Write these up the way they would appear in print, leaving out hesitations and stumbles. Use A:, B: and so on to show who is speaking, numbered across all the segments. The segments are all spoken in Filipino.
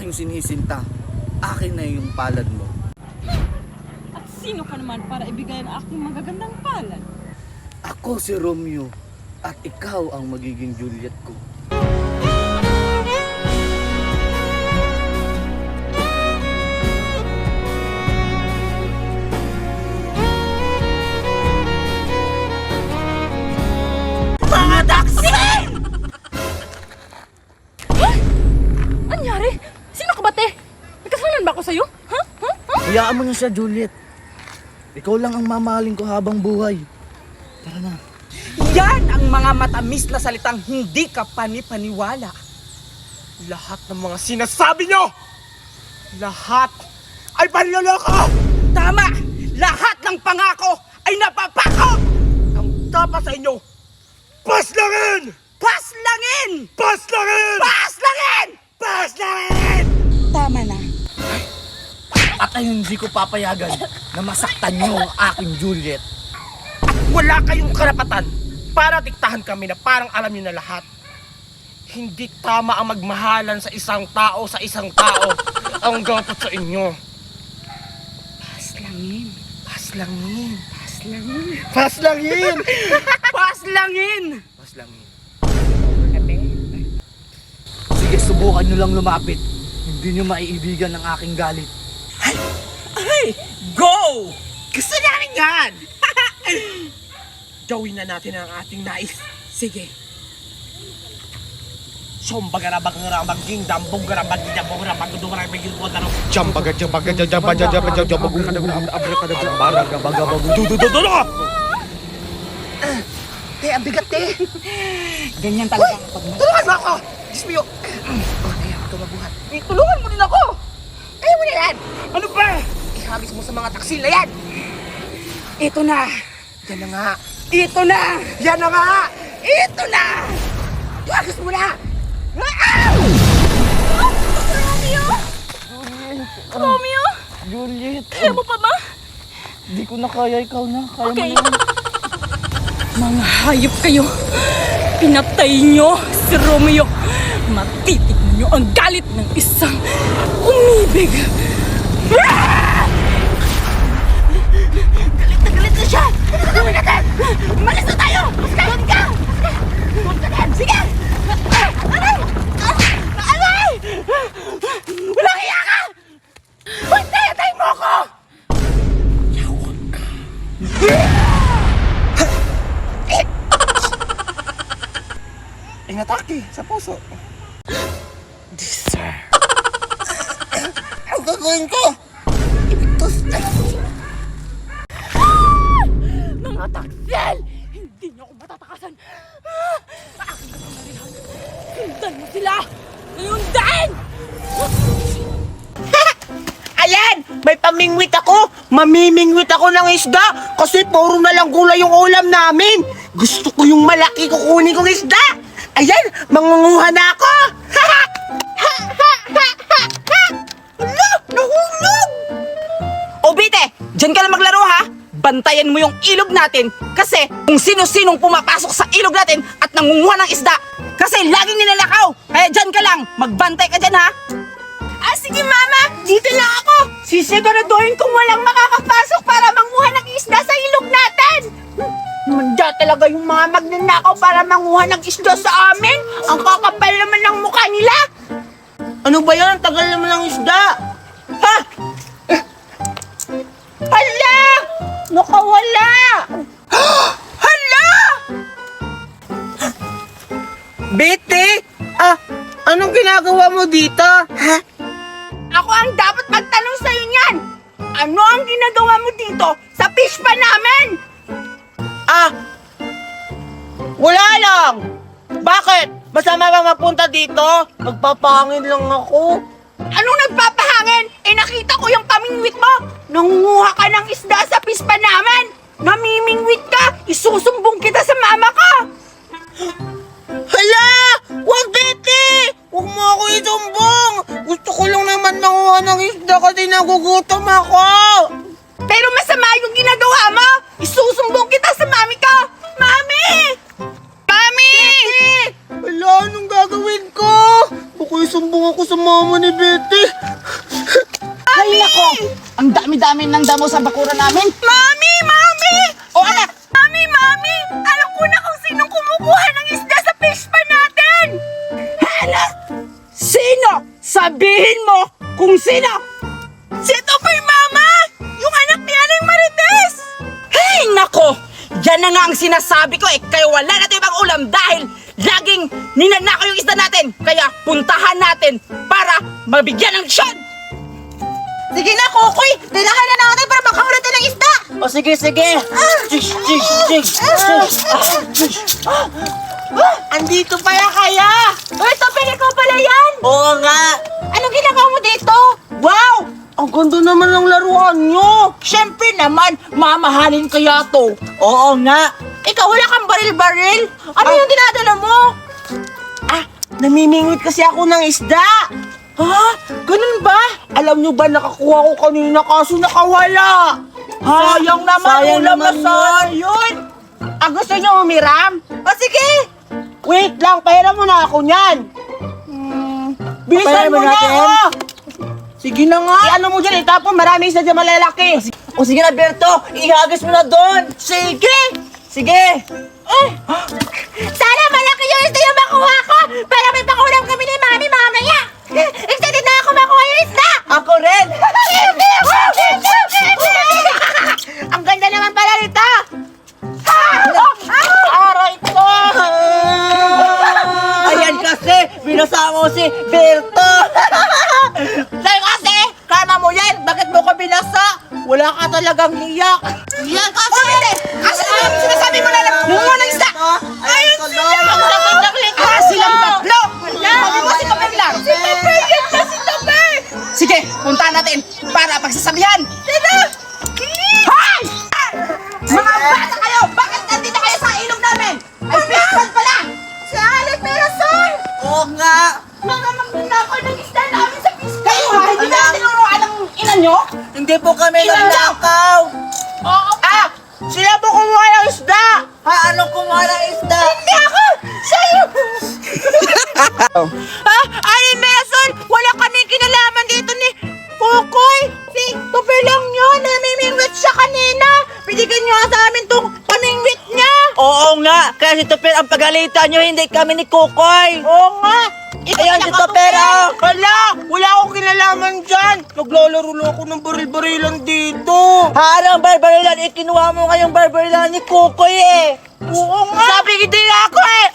A: aking sinisinta, akin na yung palad mo.
B: At sino ka naman para ibigay ang aking magagandang palad?
A: Ako si Romeo at ikaw ang magiging Juliet ko.
B: Mga taksin! Anyari? Sino ka ba, te? May kasalanan ba ako sa'yo? Ha?
A: Hayaan mo na siya, Juliet. Ikaw lang ang mamahalin ko habang buhay. Tara na.
C: Yan ang mga matamis na salitang hindi ka panipaniwala. Lahat ng mga sinasabi nyo, lahat ay panloloko! Tama! Lahat ng pangako ay napapako! Ang dapat sa inyo, paslangin! Paslangin! Paslangin! Paslangin! Paslangin!
B: Tama na.
A: At ay hindi ko papayagan na masaktan niyo ang aking Juliet.
C: Wala kayong karapatan para diktahan kami na parang alam niyo na lahat. Hindi tama ang magmahalan sa isang tao ang dapat sa inyo.
B: Paslangin.
C: Paslangin.
B: Paslangin.
C: Paslangin! Paslangin!
A: Paslangin. Sige, subukan niyo lang lumapit. Hindi niyo maiibigan ang aking galit.
C: Ay! Go! Gusto namin yan! Gawin na natin ang ating nais. Sige. Sombagarabang-garabang-ging dambong-garabang-ging-dambong-garabang-ging-dambong-garabang-ging-dambong
B: Te, ang bigat, te. Ganyan talaga ang pagmamahal.
C: Tulungan mo ako! Dismiyo!
B: Kaya ito mabuhat.
C: Tulungan mo din ako!
B: Kaya mo na yan.
C: Ano ba? Ihamis mo sa mga taksil na yan!
B: Ito na.
C: Yan na nga!
B: Ito na.
C: Yan na nga!
B: Ito na. Tuwagas mo na. Romeo? Romeo?
A: Juliet,
B: Kaya mo pa ba?
A: di ko na kaya, ikaw na. Kaya
B: Okay.
A: mo na.
B: Mga hayop kayo! Pinatay nyo si Romeo! Matitignan nyo ang galit ng isang umibig! Galit na siya! Gawin natin! Umalis na tayo! Doon ka! Doon ka din! Sige! Aray! Aray! Walang hiya ka! Pagtayatay mo ako! Yawag ka!
C: Inatake sa puso.
B: Deserve.
C: Ang gagawin ko?
B: Ibigtos na! Mga taksil! Hindi niyo ako matatakasan! Akin na pangyarihan! Sundan mo sila! Ngayon din!
C: Ayan! May pamingwit ako! Mamimingwit ako ng isda! Kasi puro na lang gulay yung ulam namin! Gusto ko yung malaki kukunin kong isda! Ayan! Mangunguha na ako! Hala! Nahulog! O Bite! Diyan ka lang maglaro ha! Bantayan mo yung ilog natin kasi kung sino-sinong pumapasok sa ilog natin at nangunguha ng isda kasi laging nilalakaw! Kaya dyan ka lang! Magbantay ka dyan ha! Ah, sige mama! Dito lang ako! Sisiguraduhin kong walang makakapasok para manguha ng isda sa ilog natin! Manda talaga yung mga magnanakaw para manguha ng isda sa amin! Ang kakapal naman ng mukha nila! Ano ba yan? Ang tagal naman ng isda! Ha? Hala! Nakawala! Hala! Betty! Anong ginagawa mo dito? Ha? Ako ang dapat magtanong sa'yo niyan! Ano ang ginagawa mo dito sa fish pan namin? Wala lang! Bakit? Masama ba mapunta dito? Nagpapahangin lang ako. Anong nagpapahangin? Nakita ko yung pamingwit mo! Nangunguha ka ng isda sa fish pan namin! Namimingwit ka! Isusumbong kita sa mama ko! Hala! Huwag, Betty! Huwag mo ako isumbong! Gusto ko lang naman manguha ng isda kasi nagugutom ako! Pero masama yung ginagawa mo! Isusumbong kita sa mami ko! Mami! Mami! Betty! Hala, anong gagawin ko? Baka isumbong ako sa mama ni Betty! amin ng damo sa bakuran namin.
B: Mami! Mami!
C: O anak,
B: Mami! Alam ko na kung sinong kumukuha ng isda sa fish pan natin!
C: sino? Sabihin mo kung sino!
B: Si Tupay, Mama! Yung anak ni Aling Marites!
C: Hey, nako! Yan na nga ang sinasabi ko eh, kaya wala natin ibang ulam dahil laging ninanakaw yung isda natin. Kaya puntahan natin para mabigyan ng leksyon.
B: Sige na, Kukoy! Dilahan na natin para makahuli tayo ng isda!
A: O sige.
B: Andito pala kaya! Uy, Tupay, ikaw pala yan!
A: Oo nga.
B: Anong ginagawa mo dito?
C: Wow! Ang ganda naman ng laruan nyo. Siyempre naman, mamahalin kaya to.
A: Oo nga.
B: Ikaw, wala kang baril-baril? Ano yung dinadala mo?
C: Namimingwit kasi ako ng isda. Ha? Ganun ba? Alam nyo ba nakakuha ko kanina kaso nakawala? Sayang naman,
A: sayang
C: ulam na
A: naman
C: sayang. Gusto nyo umiram? O sige! Wait lang, pahiram mo na ako niyan. Bilisan
A: Pahiram
C: mo
A: mo
C: na
A: natin?
C: ako! Sige na nga! Ano mo dyan, itapon, maraming isda dyan malalaki.
A: O sige na, Berto. Ihagis mo na doon.
C: Sige!
A: Sige.
B: Sana malaki yung isda yung makuha ko para may pangulam kami ni Mami mamaya! Excited na ako makuha yung isda!
A: Ako rin.
B: Ang ganda naman pala nito!
C: Aray ko!
A: Ayan kasi, binasama ko si Berto.
C: Sa'yo kasi, kama mo yan, bakit mo ko binasa? Wala ka talagang hiyak.
B: Yan kasi!
C: Kasi sinasabi mo na nangunguha ng isda.
A: Ayun sila.
C: Ang sakit ng likha silang tatlo. Sabi mo si Topper lang.
B: Si Tupay! Yan na si Tupay!
C: Sige, puntahan natin para pagsasabihan. Sino? Hoy! Mga bata kayo! Bakit nandito kayo sa ilog namin? Ay, pispan pala!
B: Si Alex Merasol!
A: Oo nga.
B: Mga magnanakaw ng isda namin sa fish pan!
C: Kayo ha, hindi na tinuruan ng ina nyo?
A: Hindi po kami
C: Ilan
A: nagnakaw.
B: Oo!
C: Sila po kumuha ng isda!
A: Ha, anong kumuha ng isda?
B: Hindi ako! Sa'yo!
C: Alin Mason, wala kaming kinalaman dito ni Kukoy. Si Tupper lang yun, namimingwit siya kanina. Binigyan niyo sa amin tong pamingwit niya.
A: Oo nga. Kaya si Tupper ang pagalitan nyo, hindi kami ni Kukoy.
C: Oo nga.
A: Ayan si Tupper, oh.
C: Wala akong kinalaman dyan. Naglalaro ako ng baril-barilan dito.
A: Ha, anong barbarilan? Ikinuha mo ngayong barbarilan ni Kukoy eh.
C: Oo nga. Sabi hindi na ako eh.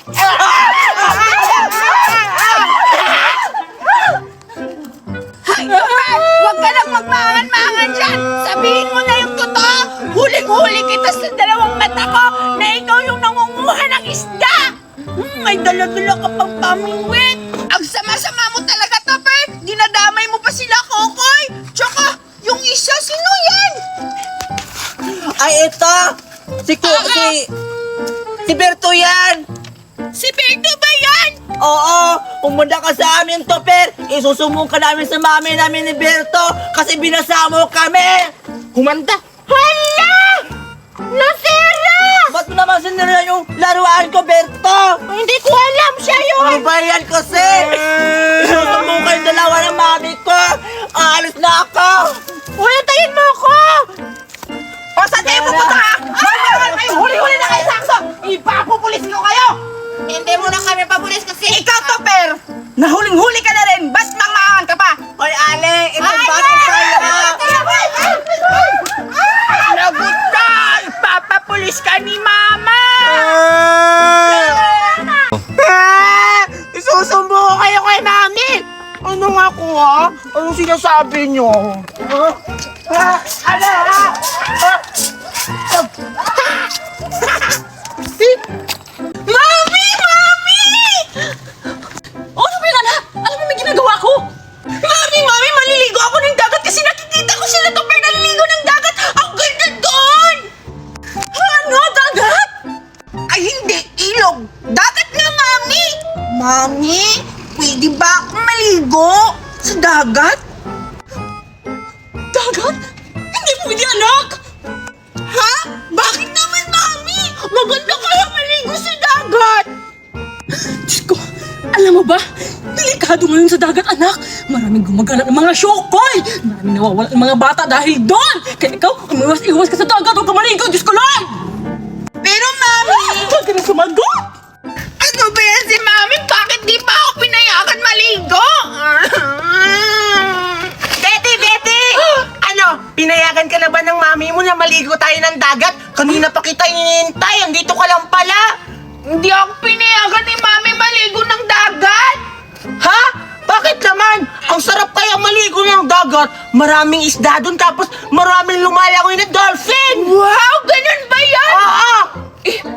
B: Huwag ka lang magmaangan-maangan dyan! Sabihin mo na yung totoo! Huling-huli kita sa dalawang mata ko na ikaw yung nangunguha ng isda!
C: May dala-dala ka pang pamingwit.
B: Ang sama-sama mo talaga, Topper! Dinadamay mo pa sila, Kokoy! Tsaka, yung isa, sino yan?
A: Ay, ito. Si Berto yan.
B: Si Berto ba yan?
A: Oo, pumunta ka sa amin, Topper. Isusumbong ka namin sa mami namin ni Berto kasi binasamo kami.
C: Humanda.
B: Hala! Nasira!
A: Ba't mo naman sinira yung laruan ko, Berto?
B: Hindi ko alam siya yun!
A: Ano ba yan kasi? Isusumbong kayo dalawa ng mami ko. Aalis na ako.
B: Ulatayin mo ako!
C: O, saan kayo pupunta ha? Ay, huli-huli na kayo sa akso! Ipapupulis ko kayo!
B: Hindi mo na kami papulis kasi...
C: Ikaw, Topper! Nahuling-huli ka na rin! Bas mangmangan ka pa!
A: Oy, Ale, ito bakit sa'yo?
C: Lagot ka! Ipapapulis ka ni Mama! Isusumbo ko kayo kay Mami! Ano nga ko ha? Anong sinasabi nyo? Ano ha?
B: Mami! Mami! Ano ba yan, ha? Ano ba may ginagawa ko? Mami! Mami! Maliligo ako ng dagat kasi nakikita ko sila Topper naliligo ng dagat! Ang ganda doon! Ano? Dagat?
C: Ay hindi! Ilog! Dagat nga, Mami! Mami? Pwede ba akong maligo? Sa dagat?
B: Dagat? Hindi pwede, anak!
C: Ha? Bakit naman, Mami? Maganda kaya maligo sa dagat!
B: Diyos ko, alam mo ba? Pili delikado ngayon sa dagat, anak. Maraming gumagala ng mga syokoy. Maraming nawawala ng mga bata dahil doon. Kaya ikaw, umiwas-iwas ka sa dagat. Huwag ka maligo, Diyos ko, Lord!
C: Pero Mami!
B: Huwag ka na sumagot!
C: Ano ba yan si Mami? Bakit di pa ako pinayagan maligo? Betty! Ano? Pinayagan ka na ba ng mami mo na maligo tayo ng dagat? Kanina pa kita hinihintay. Andito ka lang pala. Hindi ako pinayagan ni Mami maligo ng dagat. Ha? Bakit naman? Ang sarap kaya maligo ng dagat. Maraming isda doon tapos maraming lumalangoy na dolphin. Wow! Ganun ba yan? Oo!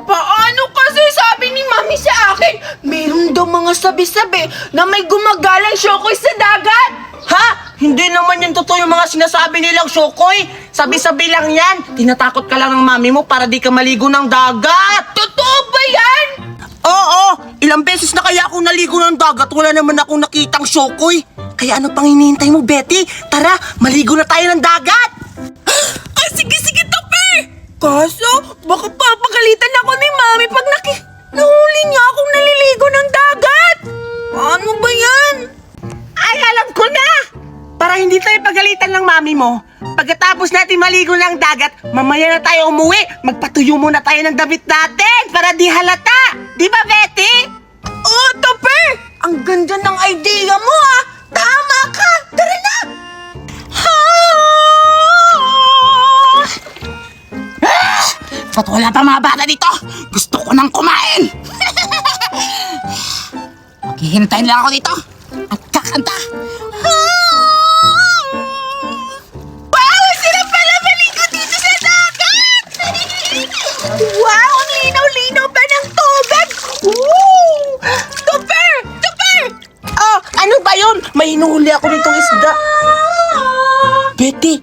C: Paano kasi sabi ni Mami sa akin, meron daw mga sabi-sabi na may gumagalang syokoy sa dagat. Ha? Hindi naman yung totoo yung mga sinasabi nilang syokoy. Sabi-sabi lang yan. Tinatakot ka lang ng mami mo para di ka maligo ng dagat. Totoo ba yan? Oo! Ilang beses na kaya ako naligo ng dagat, wala naman akong nakitang syokoy. Kaya ano pang hinihintay mo, Betty? Tara, maligo na tayo ng dagat!
B: Ay, sige, Tope! Kaso, baka papagalitan ako ni Mami pag nahuli niya akong naliligo ng dagat! Paano ba yan?
C: Ay, alam ko na! Para hindi tayo pagalitan ng mami mo, pagkatapos natin maligo ng dagat, mamaya na tayo umuwi. Magpatuyo muna tayo ng damit natin para di halata. Di ba, Betty?
B: Oh, Tope! Ang ganda ng idea mo, ah! Tama ka! Tara na!
C: Ba't wala pa mga bata dito? Gusto ko nang kumain! Maghihintay lang ako dito at kakanta. Wow! Sila pala maligo dito sa dagat!
B: Wow! Ang linaw-linaw pa ng tubig! Woo! Tope!
C: Oh, ano ba yun? May hinuhuli ako nitong isda. Betty!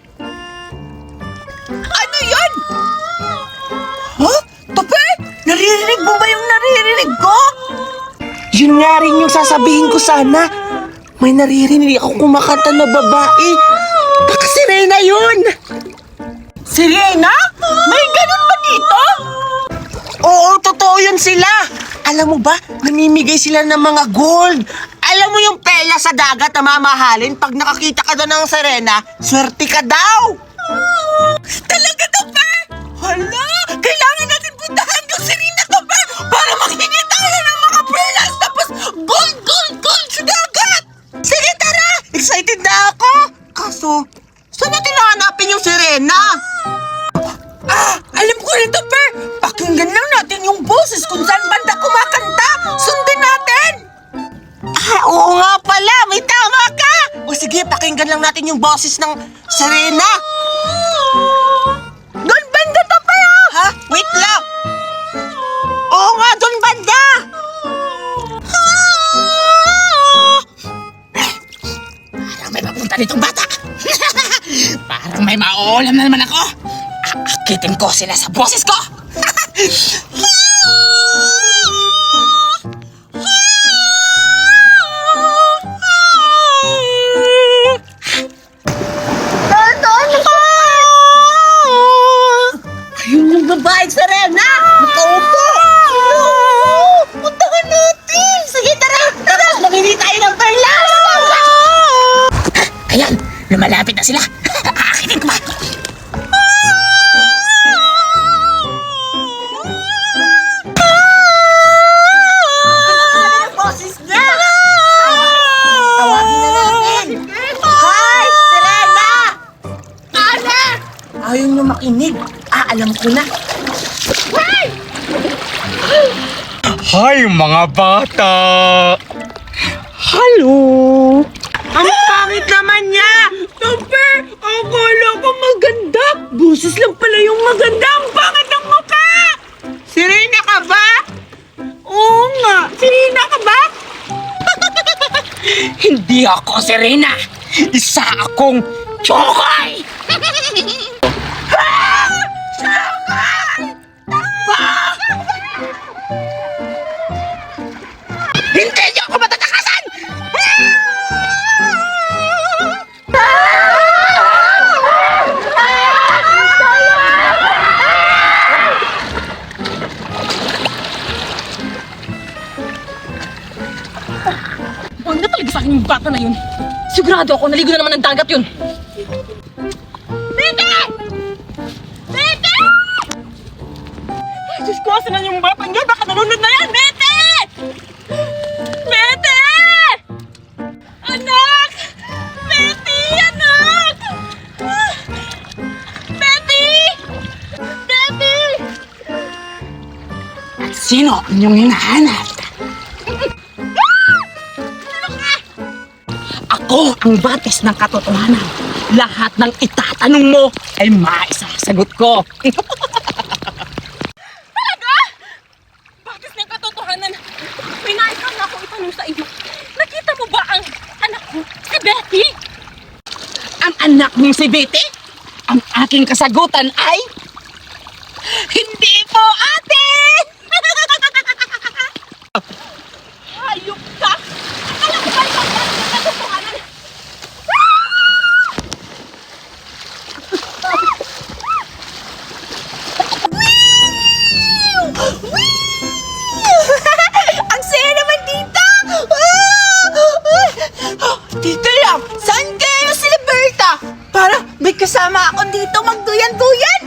B: Ano yun?
C: Huh? Tope? Naririnig mo ba yung naririnig ko? Yun nga rin yung sasabihin ko sana. May naririnig ako kumakanta na babae. Baka si Reyna yun!
B: Si Reyna? May ganun ba dito?
C: Oo, totoo yun sila. Alam mo ba, namimigay sila ng mga gold. Alam mo yung pela sa dagat na mamahalin, pag nakakita ka doon ng Serena, swerte ka daw.
B: Talaga, Tope? Hala! Kailangan natin puntahan yung Serena, Tope! Para makikita tayo ng mga pearls tapos gold sa dagat!
C: Sige, tara! Excited na ako! Kaso, saan natin hahanapin yung Serena?
B: Alam ko rin, Tope! Pakinggan lang natin yung boses kung saan banda kumakanta! Sundin natin!
C: Oo nga pala, may tama ka! O sige, pakinggan lang natin yung boses ng Serena.
B: Doon banda, Tope, ah!
C: Ha? Wait lang! Oo nga, doon banda! Parang may mapunta ditong bata. Parang may mauulam na naman ako. Aakitin ko sila sa boses ko. Ayun yung babaeng Serena! Nakaupo! Puntahan natin! Sige, tara! Mamili tayo ng perlas! Ayan! Lumalapit na sila! Aakitin ko ba? Boses niya! Tawagin na natin! Hi! Serena! Ana! Ayaw niyo makinig. Alam ko na.
D: Hi mga bata! Hello!
C: Ang pangit naman niya!
B: Tope! Akala ko maganda! Boses lang pala yung maganda! Ang pangit ng mukha!
C: Serena ka ba?
B: Oo nga! Serena ka ba?
D: Hindi ako Serena! Isa akong Chokoy!
C: Hindi niyo ako matatakasan!
B: Huwag na talaga Yung bata na yun, sigurado ako, naligo na naman ng dagat yun. Bete! Bete! Ay, Diyos ko, asan na yung batang yan? Baka nalunod na yan! Bete! Bete! Anak! Bete! Anak! Bete! Bete!
C: At sino ang inyong hinahanap? Ako ang batis ng katotohanan. Lahat ng itatanong mo ay maisasagot ko.
B: Talaga? Bakit ng katotohanan? May nais lang ako itanong sa iyo. Nakita mo ba ang anak ko, si Betty?
C: Ang anak mong si Betty? Ang aking kasagutan ay... Hindi po, ate!
B: Hayop ka! Akala ko ba ikaw ang katotohanan?
C: Ang saya naman dito! Dito lang! Saan kayo sila Berta? Para may kasama ako dito magduyan-duyan!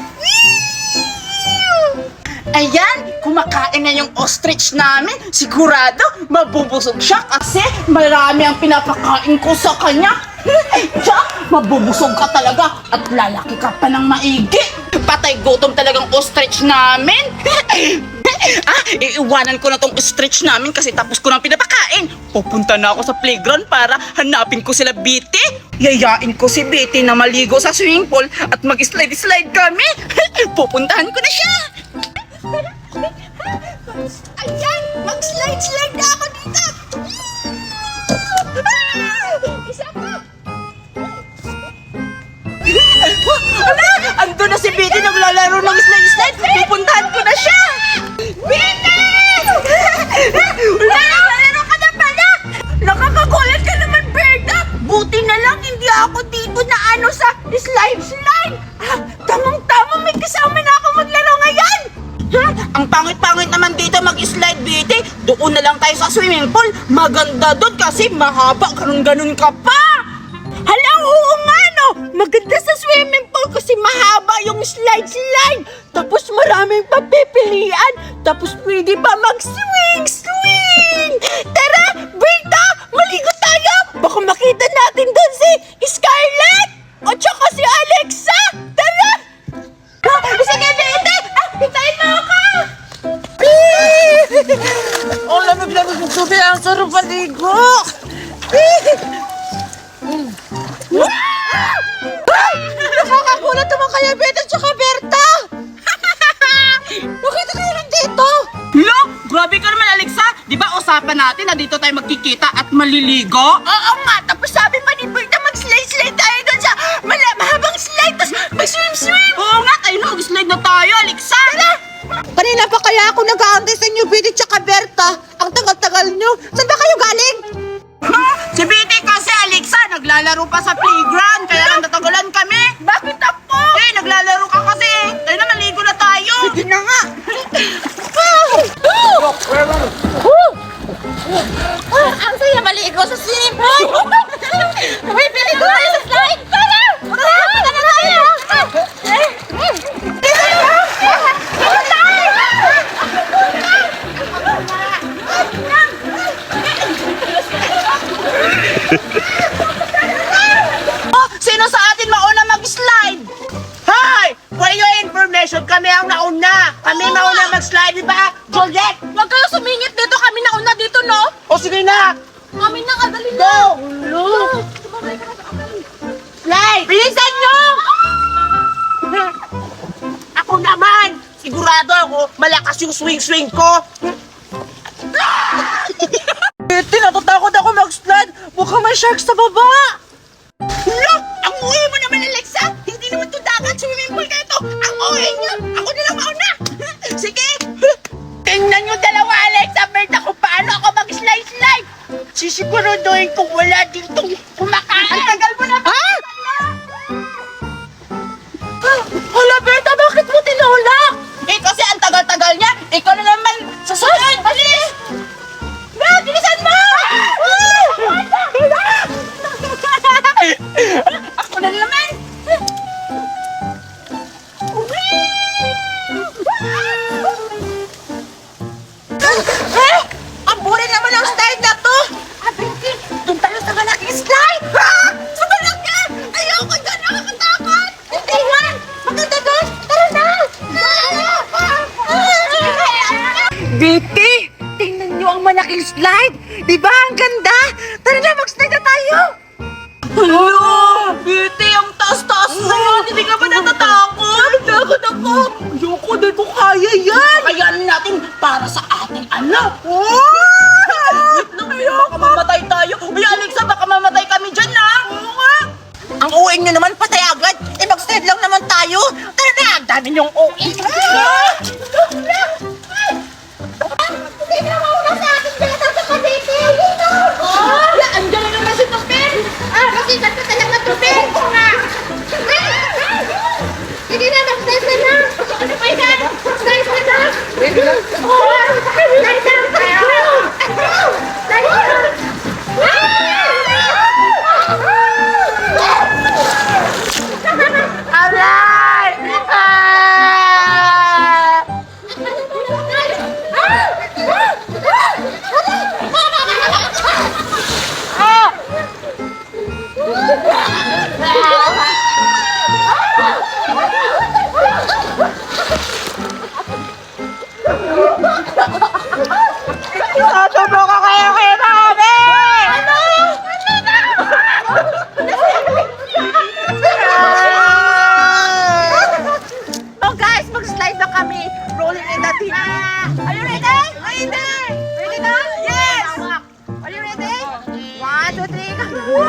C: Ayan! Kumakain na yung ostrich namin. Sigurado mabubusog siya kasi marami ang pinapakain ko sa kanya. Tiyak! Mabubusog ka talaga at lalaki ka pa ng maigi. Patay gutom talagang ostrich namin. Iiwanan ko na tong ostrich namin kasi tapos ko nang pinapakain. Pupunta na ako sa playground para hanapin ko sila Betty. Yayain ko si Betty na maligo sa swimming pool at mag-slide-slide kami. Pupuntahan ko na siya. Ayan! Mag-slide-slide na ako dito! Isa pa! Ala! Ando na si Betty naglalaro ng slide-slide! Pupuntahan ko na siya! Betty! Naglalaro ka na pala! Nakakagulat ka naman, Berta! Buti na lang hindi ako dito na sa slide-slide! Tamang-tama may kasama na ako maglaro ngayon! Ang pangit-pangit naman dito mag-slide, Betty. Doon na lang tayo sa swimming pool. Maganda doon kasi mahaba, ganun-ganun ka pa. Hala, oo nga no. Maganda sa swimming pool kasi mahaba yung slide-slide. Tapos maraming papipilian. Tapos pwede pa mag-swing-swing. Tara, Berta, maligo tayo. Baka makita natin doon si Scarlett. O tsaka si Alexa. Tara. Sige, Betty. Hintayin mo ako!
A: Ang lamig-lamig ng tubig, ang sarap maligo! Nakakagulat naman kaya Betty at saka Berta! Bakit kayo nandito?
C: Look! Grabe ka naman, Alexa! Di ba usapan natin na dito tayo magkikita at maliligo? Oo nga! Tapos sabi pa ni Berta mag-slide-slide tayo doon sa mahabang slide tapos mag-swim-swim! Oo nga! Tayo na mag-slide na tayo, Alexa! Tara!
A: Kanina pa kaya ako nag-aantay sa inyo, Betty at saka Berta. Ang tagal-tagal nyo. Saan ba kayo galing?
C: Si Betty kasi, Alexa, naglalaro pa sa playground kaya lang natagalan kami. Bakit ako? Naglalaro ka kasi. Tayo na, maligo na tayo.
A: Sige na nga.
B: Ang saya maligo sa swimming pool! Uy, pili ko tayo sa slide! Tara! Tara na tayo!
C: Sino sa atin mauna mag-slide?
A: Hi! For your information, kami ang nauna. Kami mauna mag-slide, di ba? Juliet!
B: Huwag kayo sumingit dito, kami nauna dito, no?
A: O sige na!
B: Kami na, kadali na!
A: Go! Look! Slide! Bilisan nyo! Ako naman! Sigurado ako, malakas yung swing-swing ko. Betty, natatakot ako mag-slide. Mukhang may shark sa baba.
C: Look! Ang uwi mo naman, Alexa! Hindi naman ito dagat swimming pool ka ito! Ang uwi niyo! Ako na lang mauna! Sige! Tingnan nyo dalawa, Alexa, Berta, kung paano ako mag-slide-slide! Sisiguraduhin kung wala ditong kumakain! Ang tagal mo na ba? Ha?
A: Hala, Berta, bakit mo tinulak?
C: Kasi ang tagal-tagal niya! Ikaw na naman sa sunod! Bilis! Bilisan mo!
B: Betty, tingnan niyo ang malaking slide. Di ba? Ang ganda. Tara na, mag-slide na tayo.
C: Hello! Beauty, ang taas-taas na yan! Hindi ka ba natatakot? Takot ako! Ayoko, di ko kaya yan! Kakayanin natin para sa ating anak! Wait lang, baka mamatay tayo! Uy, Alexa, baka mamatay kami dyan, na! Oo nga!
B: Ang uwing nyo naman, patay agad. Eh, mag-slide lang naman tayo. Tara na, ang dami niyong uwing. Hindi na mauna sa akin dyan sa Cavite. Wala, andyan na naman si Tupin. Masikat ka talaga, Tupin. Sige na, mag-slide ka na. Ano pa yan? Slide ka na. Slide na. Slide na. Aray!
C: Tatubo ka kayo kaya kami!
B: Oh guys, mag-slide na kami. Rolling in the deep. Are you ready? Ready? Ready na? Yes! Are you ready? 1, 2, 3, go!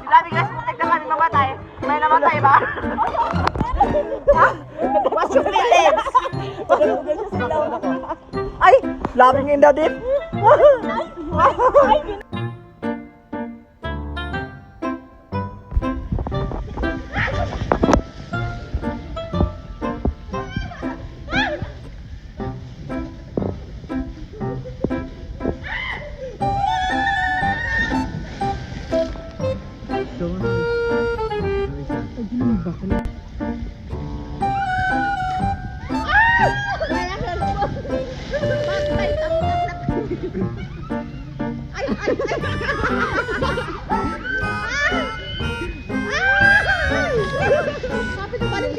B: Grabe guys, muntik na kami mamatay. May namatay ba?
C: Ay! Labing in the deep!
B: Sabi ko ba rin?